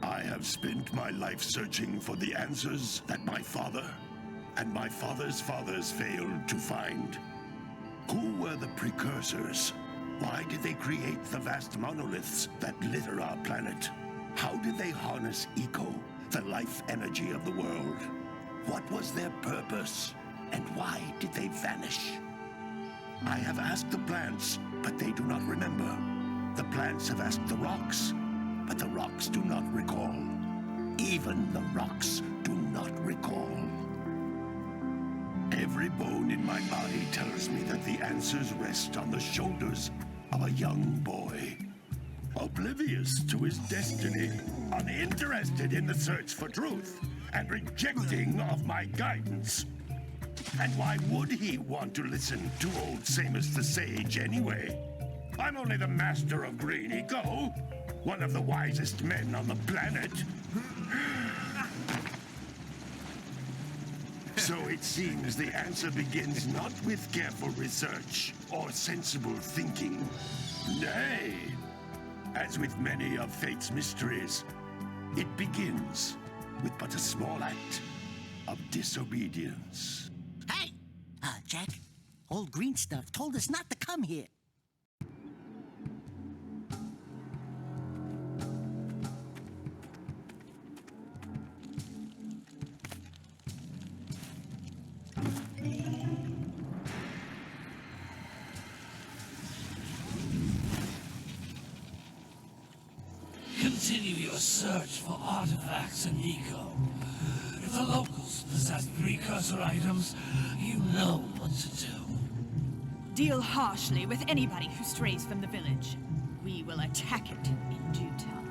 I have spent my life searching for the answers that my father and my father's fathers failed to find. Who were the Precursors? Why did they create the vast monoliths that litter our planet? How did they harness eco, the life energy of the world? What was their purpose? And why did they vanish? I have asked the plants, but they do not remember. The plants have asked the rocks, but the rocks do not recall. Even the rocks do not recall. Every bone in my body tells me that the answers rest on the shoulders of a young boy. Oblivious to his destiny, uninterested in the search for truth, and rejecting of my guidance. And why would he want to listen to old Samus the Sage anyway? I'm only the master of green eco, one of the wisest men on the planet. So it seems the answer begins not with careful research or sensible thinking. Nay, as with many of fate's mysteries, it begins with but a small act of disobedience. Hey! Jack, old green stuff told us not to come here. Continue your search for artifacts and eco. If the locals possess precursor items, you know what to do. Deal harshly with anybody who strays from the village. We will attack it in due time.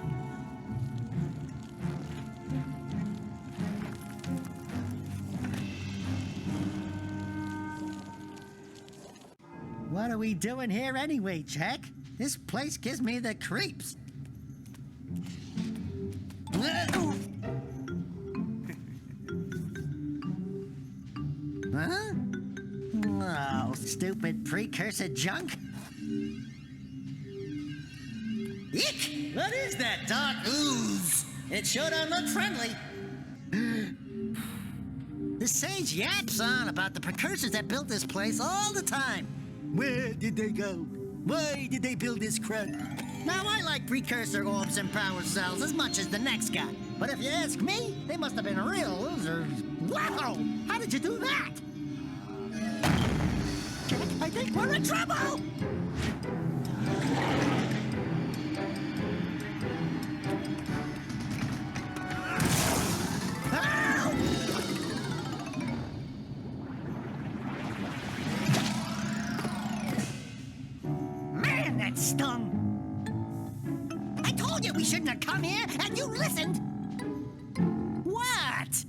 What are we doing here anyway, Jack? This place gives me the creeps. Huh? Oh, stupid precursor junk. Eek! What is that dark ooze? It sure don't look friendly. The sage yaps on about the precursors that built this place all the time. Where did they go? Why did they build this crud? Now, I like precursor orbs and power cells as much as the next guy. But if you ask me, they must have been real losers. Wow! How did you do that? Jack, I think we're in trouble! Ow! Man, that stung! I told you we shouldn't have come here, and you listened! What?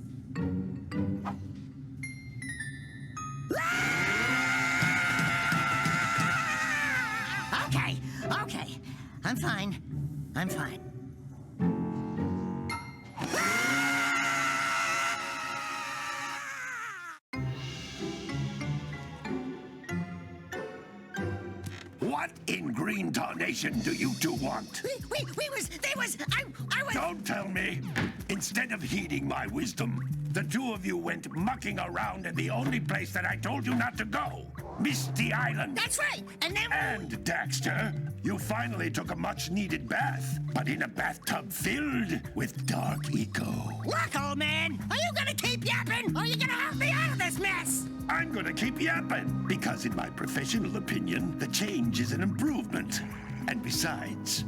Okay. I'm fine. What in green tarnation do you two want? I was... Don't tell me! Instead of heeding my wisdom, the two of you went mucking around in the only place that I told you not to go. Misty Island. That's right. And then... And, Daxter, you finally took a much-needed bath, but in a bathtub filled with dark eco. Look, old man, are you gonna keep yapping, or are you gonna help me out of this mess? I'm gonna keep yapping, because in my professional opinion, the change is an improvement. And besides,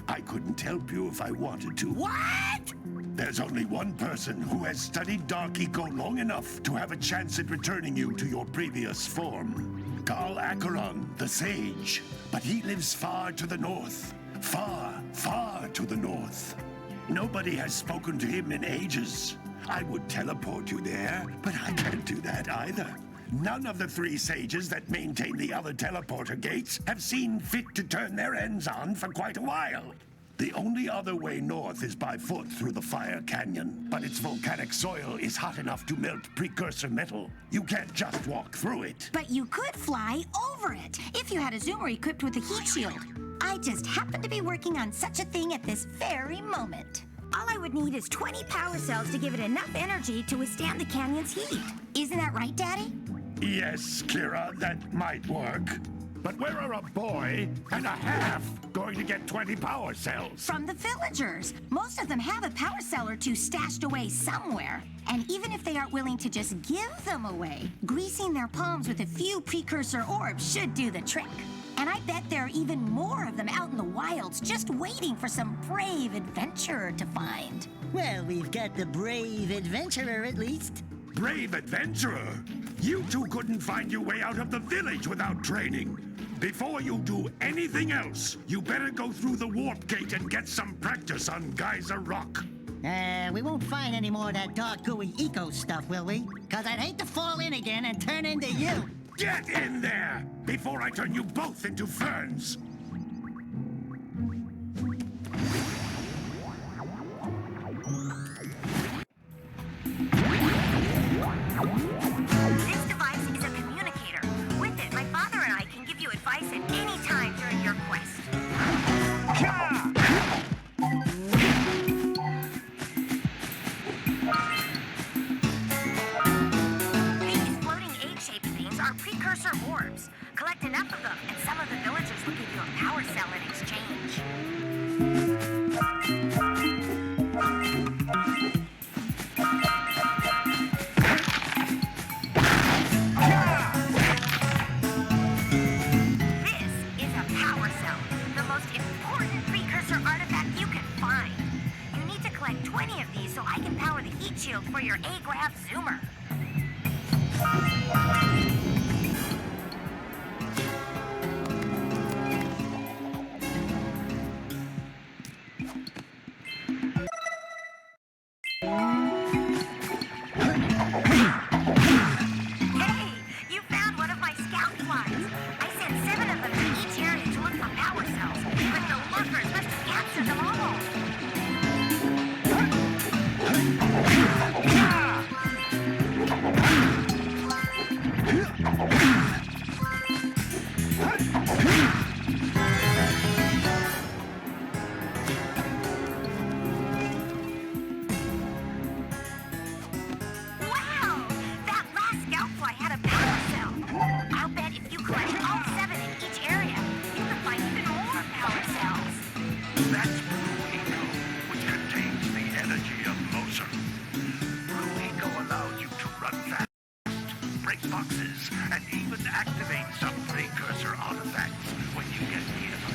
I couldn't help you if I wanted to. What? There's only one person who has studied Dark Eco long enough to have a chance at returning you to your previous form. Carl Acheron, the Sage. But he lives far to the north. Far, far to the north. Nobody has spoken to him in ages. I would teleport you there, but I can't do that either. None of the 3 sages that maintain the other teleporter gates have seen fit to turn their ends on for quite a while. The only other way north is by foot through the Fire Canyon, but its volcanic soil is hot enough to melt precursor metal. You can't just walk through it. But you could fly over it if you had a zoomer equipped with a heat shield. I just happen to be working on such a thing at this very moment. All I would need is 20 power cells to give it enough energy to withstand the canyon's heat. Isn't that right, Daddy? Yes, Kira, that might work. But where are a boy and a half going to get 20 power cells? From the villagers. Most of them have a power cell or two stashed away somewhere. And even if they aren't willing to just give them away, greasing their palms with a few precursor orbs should do the trick. And I bet there are even more of them out in the wilds just waiting for some brave adventurer to find. Well, we've got the brave adventurer at least. Brave adventurer? You two couldn't find your way out of the village without training. Before you do anything else, you better go through the warp gate and get some practice on Geyser Rock. We won't find any more of that dark gooey eco stuff, will we? Cause I'd hate to fall in again and turn into you. Get in there before I turn you both into ferns. This device is a communicator. With it, my father and I can give you advice at any time during your quest. These floating egg-shaped things are precursor orbs. Collect enough of them, and some of the villagers will give you a power cell in exchange. This is a power cell, the most important precursor artifact you can find. You need to collect 20 of these so I can power the heat shield for your A-Graph zoomer. Hey, you found one of my scout flies. I sent 7 of them to each area to look for power cells, but the lurkers must have captured them all. Wow! That last scout fly had a power cell. I'll bet if you collect all 7 in each area, you can find even more power cells. That's Blue Eco, which contains the energy of Moser. Blue Eco allows you to run fast, break boxes, and even activate some precursor artifacts when you get near them.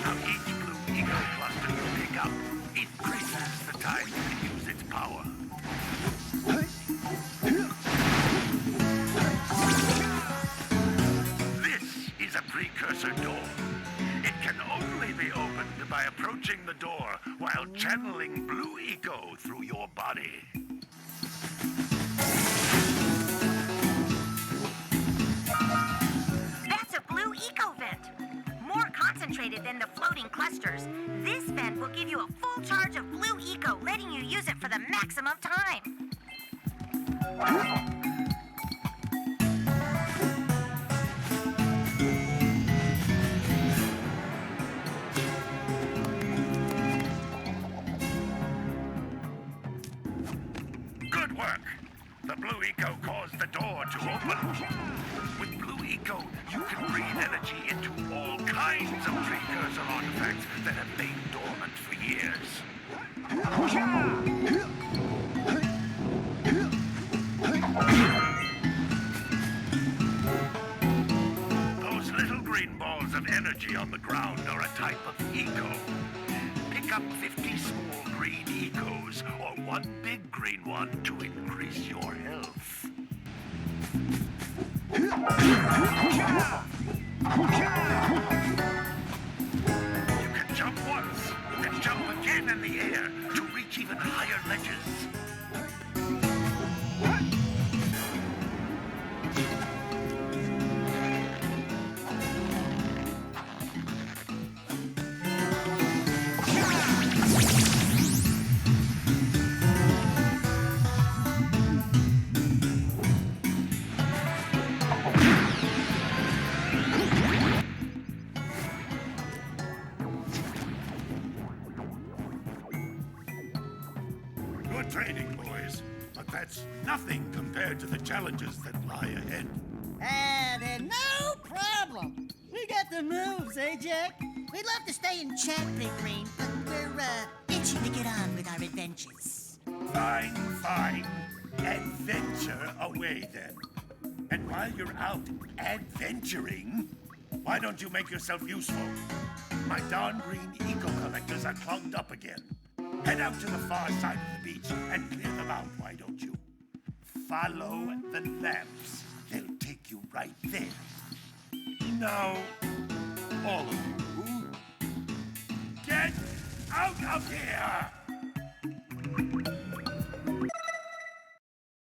Now each Blue Eco cluster you pick up increases the time you can use its power. This is a precursor door. It can only be opened by approaching the door while channeling Good work. The blue eco caused the door to open. With blue eco, you can breathe energy into all kinds of precursor artifacts that have lain dormant for years. Those little green balls of energy on the ground are a type of eco. Pick up 50 small green ecos or one big green one to increase your health. You can jump once, then jump again in the air to reach even higher ledges. Good training, boys, but that's nothing compared to the challenges that lie ahead. Then no problem. We got the moves, eh, Jack? We'd love to stay and chat, Big Green, but we're itching to get on with our adventures. Fine, fine. Adventure away, then. And while you're out adventuring, why don't you make yourself useful? My darn green eco collectors are clogged up again. Head out to the far side of the beach and clear them out, why don't you? Follow the lamps. They'll take you right there. Now, all of you, get out of here!